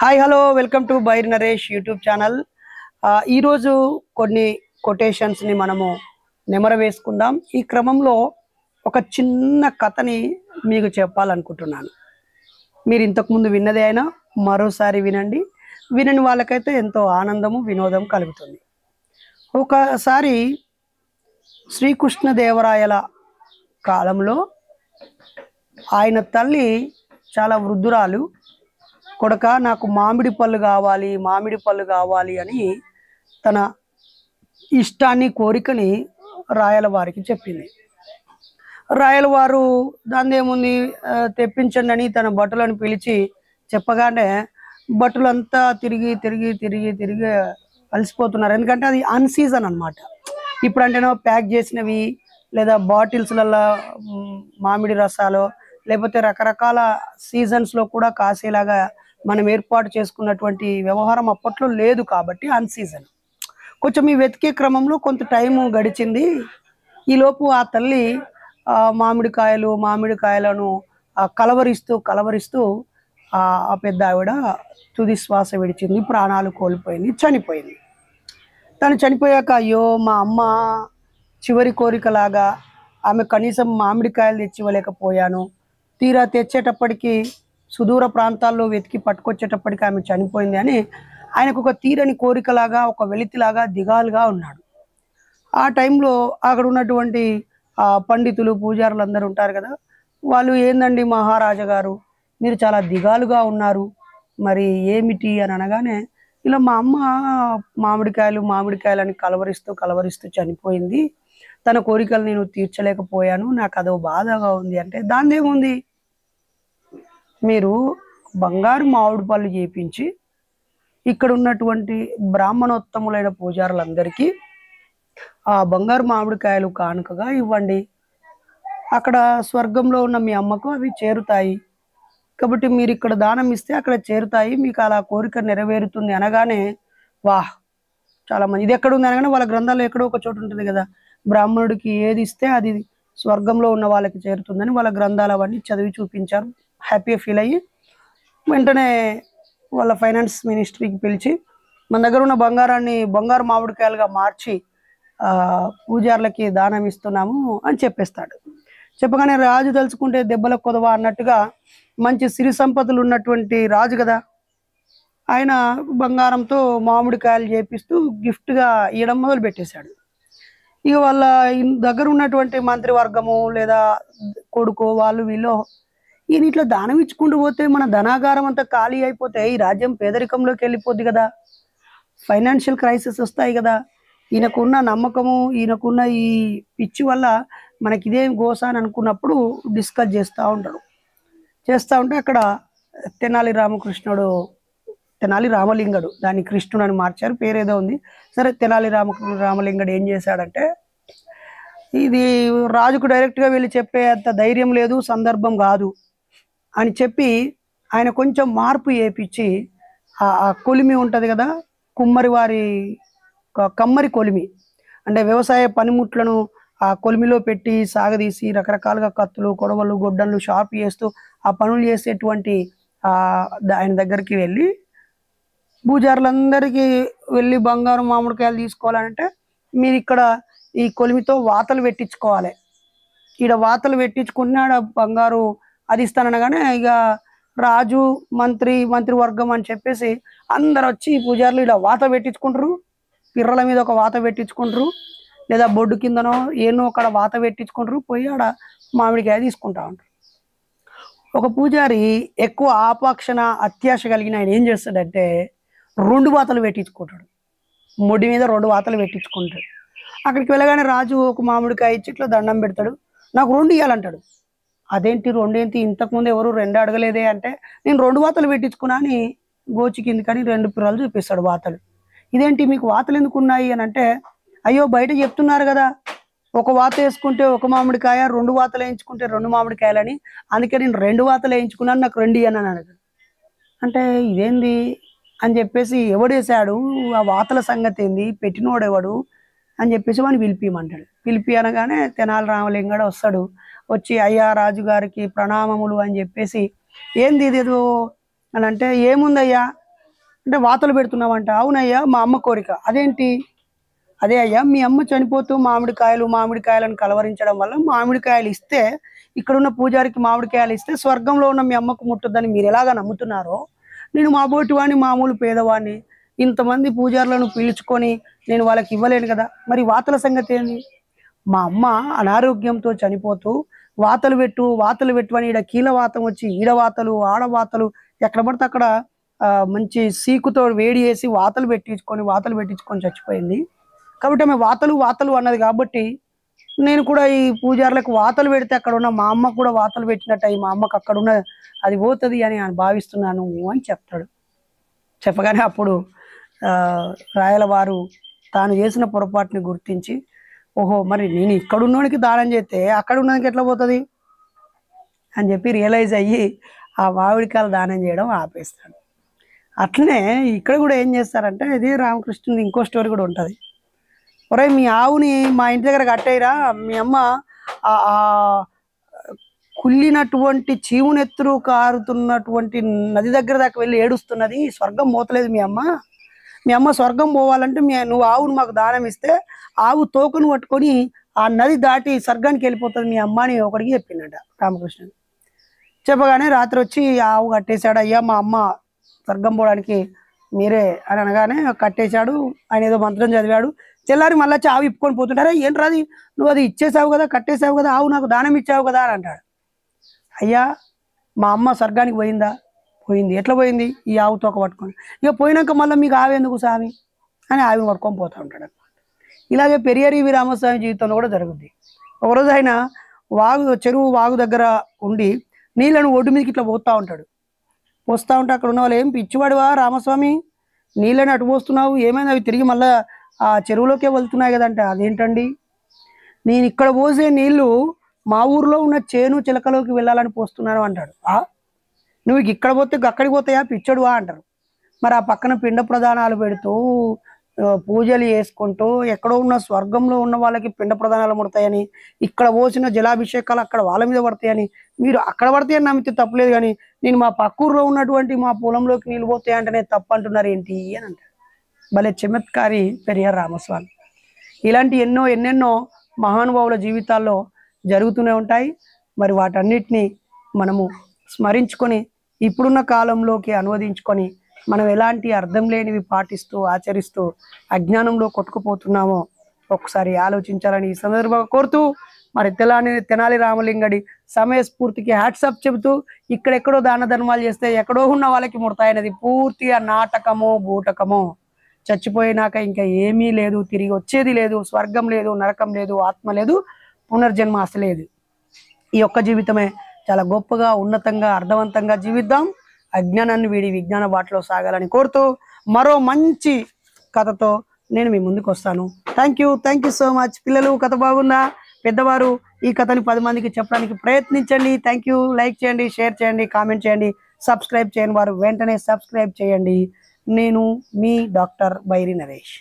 Hi hello welcome to బైర్ Naresh YouTube channel. ఈరోజు కొన్ని కొటేషన్స్ని మనము నెమర వేసుకుందాం. ఈ క్రమంలో ఒక చిన్న కథని మీకు చెప్పాలనుకుంటున్నాను. మీరు ఇంతకుముందు విన్నదే అయినా మరోసారి వినండి. వినని వాళ్ళకైతే ఎంతో ఆనందము వినోదం కలుగుతుంది. ఒకసారి శ్రీకృష్ణదేవరాయల కాలంలో ఆయన తల్లి చాలా వృద్ధురాలు. కొడక నాకు మామిడి పళ్ళు కావాలి అని తన ఇష్టాన్ని కోరికని రాయల వారికి చెప్పింది. రాయల వారు దాని ఏముంది తెప్పించండి అని తన భటులను పిలిచి చెప్పగానే భటులంతా తిరిగి అలసిపోతున్నారు. ఎందుకంటే అది అన్ సీజన్ అనమాట. ఇప్పుడు అంటేనో ప్యాక్ చేసినవి లేదా బాటిల్స్లలో మామిడి రసాలు లేకపోతే రకరకాల సీజన్స్లో కూడా కాసేలాగా మనం ఏర్పాటు చేసుకున్నటువంటి వ్యవహారం అప్పట్లో లేదు కాబట్టి అన్ సీజన్. కొంచెం ఈ వెతికే క్రమంలో కొంత టైము గడిచింది. ఈలోపు ఆ తల్లి మామిడికాయలను కలవరిస్తూ ఆ పెద్ద ఆవిడ తుది శ్వాస విడిచింది, ప్రాణాలు కోల్పోయింది, చనిపోయింది. తను చనిపోయాక అయ్యో మా అమ్మ చివరి కోరికలాగా ఆమె కనీసం మామిడికాయలు తెచ్చివ్వలేకపోయాను, తీరా తెచ్చేటప్పటికి సుదూర ప్రాంతాల్లో వెతికి పట్టుకొచ్చేటప్పటికి ఆమె చనిపోయింది అని ఆయనకు ఒక తీరని కోరికలాగా, ఒక వెలితిలాగా, దిగాలుగా ఉన్నాడు. ఆ టైంలో అక్కడ ఉన్నటువంటి పండితులు పూజారులు అందరూ ఉంటారు కదా, వాళ్ళు ఏందండి మహారాజా గారు మీరు చాలా దిగాలుగా ఉన్నారు, మరి ఏమిటి అని అనగానే ఇలా మా అమ్మ మామిడికాయలని కలవరిస్తూ చనిపోయింది, తన కోరికలు నేను తీర్చలేకపోయాను, నాకు అదో బాధగా ఉంది అంటే దానిదేముంది, మీరు బంగారు మామిడి పళ్ళు చేపించి ఇక్కడ ఉన్నటువంటి బ్రాహ్మణోత్తములైన పూజారులందరికీ ఆ బంగారు మామిడికాయలు కానుకగా ఇవ్వండి, అక్కడ స్వర్గంలో ఉన్న మీ అమ్మకు అవి చేరుతాయి కాబట్టి మీరు ఇక్కడ దానం ఇస్తే అక్కడ చేరుతాయి, మీకు అలా కోరిక నెరవేరుతుంది అనగానే వాహ్ చాలా మంది ఇది ఎక్కడ ఉంది అనగానే వాళ్ళ గ్రంథాల్లో ఎక్కడో ఒక చోటు ఉంటుంది కదా, బ్రాహ్మణుడికి ఏది ఇస్తే అది స్వర్గంలో ఉన్న వాళ్ళకి చేరుతుందని వాళ్ళ గ్రంథాలు అవన్నీ చదివి చూపించారు. హ్యాపీగా ఫీల్ అయ్యి వెంటనే వాళ్ళ ఫైనాన్స్ మినిస్ట్రీకి పిలిచి మన దగ్గర ఉన్న బంగారు మామిడికాయలుగా మార్చి పూజార్లకి దానం ఇస్తున్నాము అని చెప్పేస్తాడు. చెప్పగానే రాజు తలుచుకుంటే దెబ్బల కొదవ అన్నట్టుగా మంచి సిరి సంపదలు ఉన్నటువంటి రాజు కదా, ఆయన బంగారంతో మామిడికాయలు చేపిస్తూ గిఫ్ట్గా ఇవ్వడం మొదలు పెట్టేశాడు. ఇక వాళ్ళ దగ్గర ఉన్నటువంటి మంత్రివర్గము లేదా కొడుకో వాళ్ళు వీళ్ళు ఈయన ఇట్లా దానం ఇచ్చుకుంటూ పోతే మన ధనాగారం అంతా ఖాళీ అయిపోతే ఈ రాజ్యం పేదరికంలోకి వెళ్ళిపోద్ది కదా, ఫైనాన్షియల్ క్రైసిస్ వస్తాయి కదా, ఈయనకున్న నమ్మకము ఈయనకున్న ఈ పిచ్చి వల్ల మనకి ఇదేం గోస అని అనుకున్నప్పుడు డిస్కస్ చేస్తూ ఉంటే అక్కడ తెనాలి రామలింగడు, దాన్ని కృష్ణుడు అని మార్చారు, పేరేదో ఉంది, సరే తెనాలి రామలింగడు ఏం చేశాడంటే ఇది రాజుకు డైరెక్ట్గా వెళ్ళి చెప్పే అంత ధైర్యం లేదు, సందర్భం కాదు అని చెప్పి ఆయన కొంచెం మార్పు చేపించి ఆ కొలిమి ఉంటుంది కదా, కమ్మరి కొలిమి అంటే వ్యవసాయ పనిముట్లను ఆ కొలిమిలో పెట్టి సాగదీసి రకరకాలుగా కత్తులు, కొడవలు, గొడ్డళ్ళు షార్ప్ చేస్తూ ఆ పనులు చేసేటువంటి ఆయన దగ్గరికి వెళ్ళి పూజారులందరికీ వెళ్ళి బంగారు మామిడికాయలు తీసుకోవాలంటే మీరు ఇక్కడ ఈ కొలిమితో వాతలు పెట్టించుకోవాలి, ఈడ వాతలు పెట్టించుకున్నాడు బంగారు అది ఇస్తాననగానే ఇక రాజు మంత్రివర్గం అని చెప్పేసి అందరు వచ్చి పూజారులు ఇలా వాత పెట్టించుకుంటారు, పిర్రల మీద ఒక వాత పెట్టించుకుంటారు లేదా బొడ్డు కిందనో ఏనో అక్కడ వాత పెట్టించుకుంటారు, పోయి ఆడ మామిడికాయ తీసుకుంటా ఉంటారు. ఒక పూజారి ఎక్కువ ఆపాక్షణ అత్యాశ కలిగిన ఆయన ఏం చేస్తాడంటే 2 వాతలు పెట్టించుకుంటాడు, ముడి మీద 2 వాతలు పెట్టించుకుంటాడు. అక్కడికి వెళ్ళగానే రాజు ఒక మామిడికాయ ఇచ్చి ఇట్లా దండం పెడతాడు, నాకు 2 ఇవ్వాలంటాడు. అదేంటి 2 ఏంటి, ఇంతకుముందు ఎవరు 2 అడగలేదే అంటే నేను 2 వాతలు పెట్టించుకున్నా అని గోచి కింది కానీ 2 పిల్లలు చూపిస్తాడు వాతలు. ఇదేంటి మీకు వాతలు ఎందుకు ఉన్నాయి అని అంటే అయ్యో బయట చెప్తున్నారు కదా, ఒక వాత వేసుకుంటే ఒక మామిడికాయ, 2 వాతలు వేయించుకుంటే 2 మామిడికాయలని, అందుకే నేను 2 వాతలు వేయించుకున్నాను, నాకు 2 అని అన్నాడు. అంటే ఇదేంది అని చెప్పేసి ఎవడు వేసాడు, ఆ వాతల సంగతి ఏంది, పెట్టినోడెవడు అని చెప్పేసి వాడిని పిలిపియమంటాడు. పిలిపి అనగానే తెనాలి రామలింగడు వస్తాడు, వచ్చి అయ్యా రాజుగారికి ప్రణామములు అని చెప్పేసి ఏంది ఇదేదో అని అంటే ఏముందయ్యా అంటే వాతలు పెడుతున్నావంట. అవునయ్యా మా అమ్మ కోరిక. అదేంటి? అదే అయ్యా మీ అమ్మ చనిపోతూ మామిడికాయలను కలవరించడం వల్ల మామిడికాయలు ఇస్తే, ఇక్కడున్న పూజారికి మామిడికాయలు ఇస్తే స్వర్గంలో ఉన్న మీ అమ్మకు ముట్టుద్దని మీరు ఎలాగా నమ్ముతున్నారో, నేను మా బోటి వాడిని, మామూలు పేదవాడిని, ఇంతమంది పూజారులను పిలుచుకొని నేను వాళ్ళకి ఇవ్వలేను కదా. మరి వాతల సంగతి ఏంది? మా అమ్మ అనారోగ్యంతో చనిపోతూ వాతలు పెట్టు అని ఈడ కీలవాతం వచ్చి ఈడవాతలు ఆడవాతలు ఎక్కడ పడితే అక్కడ మంచి సీకుతో వేడి చేసి వాతలు పెట్టించుకొని చచ్చిపోయింది. కాబట్టి ఆమె వాతలు అన్నది కాబట్టి నేను కూడా ఈ పూజారులకు వాతలు పెడితే అక్కడ ఉన్న మా అమ్మకు కూడా వాతలు పెట్టినట్టు అయ్యి మా అమ్మకు అక్కడ ఉన్న అది పోతుంది అని నేను భావిస్తున్నాను అని చెప్తాడు. చెప్పగానే అప్పుడు రాయల వారు తాను చేసిన పొరపాటుని గుర్తించి, ఓహో మరి నేను ఇక్కడున్నోనికి దానం చేస్తే అక్కడ ఉన్నదానికి ఎట్లా పోతుంది అని చెప్పి రియలైజ్ అయ్యి ఆ మామిడికాయలు దానం చేయడం ఆపేస్తాడు. అట్లనే ఇక్కడ కూడా ఏం చేస్తారంటే, ఇది రామకృష్ణుని ఇంకో స్టోరీ కూడా ఉంటుంది. ఒరే మీ ఆవుని మా ఇంటి దగ్గర కట్టేయరా, మీ అమ్మ ఆ కుళ్ళినటువంటి చీవునెత్తురు కారుతున్నటువంటి నది దగ్గర దాకా వెళ్ళి ఏడుస్తున్నది, స్వర్గం పోతలేదు మీ అమ్మ స్వర్గం పోవాలంటే నువ్వు ఆవును మాకు దానం ఇస్తే ఆవు తోకను పట్టుకొని ఆ నది దాటి స్వర్గానికి వెళ్ళిపోతుంది మీ అమ్మ అని ఒకడికి చెప్పిండట రామకృష్ణుడు. చెప్పగానే రాత్రి వచ్చి ఆవు కట్టేశాడు. అయ్యా మా అమ్మ స్వర్గం పోవడానికి మీరే అని అనగానే కట్టేశాడు. ఆయన ఏదో మంత్రం చదివాడు. తెల్లారి మళ్ళీ వచ్చి ఆవు ఇప్పుకొని పోతుంటారా, ఏంట్రాది నువ్వు అది ఇచ్చేసావు కదా, కట్టేసావు కదా, ఆవు నాకు దానం ఇచ్చావు కదా అని అంటాడు. అయ్యా మా అమ్మ స్వర్గానికి పోయిందా? పోయింది. ఎట్లా పోయింది? ఈ ఆవు తోక పట్టుకొని. ఇక పోయినాక మళ్ళీ మీకు ఆవేందుకు స్వామి అని ఆవిని పట్టుకొని పోతూ ఉంటాడు అనమాట. ఇలాగే పెరియరివి రామస్వామి జీవితంలో కూడా జరుగుద్ది. ఒకరోజు ఆయన చెరువు వాగు దగ్గర ఉండి నీళ్ళను ఒడ్డు మీదకి ఇట్లా పోస్తూ ఉంటాడు. పోస్తూ ఉంటే అక్కడ ఉన్న వాళ్ళు, ఏం పిచ్చివాడివా రామస్వామి, నీళ్ళని అటు పోస్తున్నావు, ఏమైనా అవి తిరిగి మళ్ళీ ఆ చెరువులోకే వెళ్తున్నాయి కదంటే, అదేంటండి నేను ఇక్కడ పోసే నీళ్లు మా ఊర్లో ఉన్న చేను చిలకలోకి వెళ్ళాలని పోస్తున్నాను అంటాడు. నువ్వు ఇక్కడ పోతే అక్కడికి పోతాయా పిచ్చడువా అంటారు. మరి ఆ పక్కన పిండ ప్రదానాలు పెడుతూ పూజలు చేసుకుంటూ ఎక్కడో ఉన్న స్వర్గంలో ఉన్న వాళ్ళకి పిండ ప్రదానాలు ముడతాయని, ఇక్కడ పోసిన జలాభిషేకాలు అక్కడ వాళ్ళ మీద పడతాయని, మీరు అక్కడ పడతాయని నమ్మితే తప్పలేదు, కానీ నేను మా పక్కూరులో ఉన్నటువంటి మా పొలంలోకి నీళ్ళు పోతాయంటేనే తప్పు అంటున్నారు ఏంటి అని అంటారు. భలే చమత్కారి పెరియార్ రామస్వామి. ఇలాంటి ఎన్నెన్నో మహానుభావుల జీవితాల్లో జరుగుతూనే ఉంటాయి. మరి వాటన్నిటిని మనము స్మరించుకొని ఇప్పుడున్న కాలంలోకి అనువదించుకొని మనం ఎలాంటి అర్థం లేనివి పాటిస్తూ ఆచరిస్తూ అజ్ఞానంలో కొట్టుకుపోతున్నామో ఒకసారి ఆలోచించాలని ఈ సందర్భంగా కోరుతూ, మరి తెనాలి రామలింగడి సమయస్ఫూర్తికి హ్యాట్సప్ చెబుతూ, ఇక్కడెక్కడో దాన ధర్మాలు చేస్తే ఎక్కడో ఉన్న వాళ్ళకి ముడతాయనేది పూర్తిగా నాటకమో బూటకమో. చచ్చిపోయినాక ఇంకా ఏమీ లేదు, తిరిగి వచ్చేది లేదు, స్వర్గం లేదు, నరకం లేదు, ఆత్మ లేదు, పునర్జన్మ అసలేదు. ఈ ఒక్క జీవితమే చాలా గొప్పగా ఉన్నతంగా అర్థవంతంగా జీవిద్దాం. అజ్ఞానాన్ని వీడి విజ్ఞాన బాటలో సాగాలని కోరుతూ మరో మంచి కథతో నేను మీ ముందుకు వస్తాను. Thank you so much. పిల్లలు కథ బాగుందా? పెద్దవారు ఈ కథని 10 మందికి చెప్పడానికి ప్రయత్నించండి. Thank you. లైక్ చేయండి, షేర్ చేయండి, కామెంట్ చేయండి. సబ్స్క్రైబ్ చేయని వారు వెంటనే సబ్స్క్రైబ్ చేయండి. నేను మీ డాక్టర్ బైరి నరేష్.